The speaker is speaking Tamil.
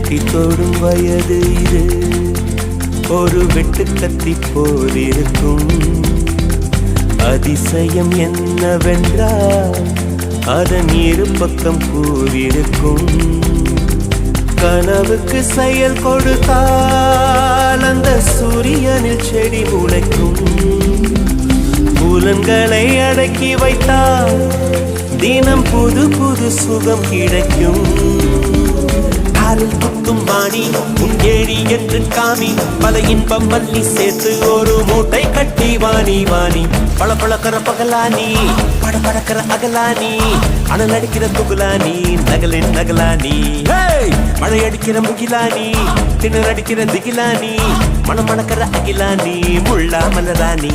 எட்டி தொடும் வயது இது ஒரு வெட்டு கத்தி போலிருக்கும். அதிசயம் என்னவென்றால் அதன் இரு பக்கம் கூறிருக்கும். கனவுக்கு செயல் கொடுத்தால் அந்த சூரியனில் செடி முளைக்கும். புலன்களை அடக்கி வைத்தால் தினம் புது புது சுகம் கிடைக்கும். காலில் குத்தும் வாணி உன் ஏழி என்று காமி பல இன்பம் மல்லி சேர்த்து ஒரு மூட்டை கட்டி வாணி வாணி பல பழக்கிற பகலானி பட படக்கிற அகலானி அனல் அடிக்கிற துகுலானி நகலின் நகலானி மழை அடிக்கிற முகிலானி திணற அடிக்கிற திகிலானி மனம் மணக்கிற அகிலானி முள்ளா மலராணி.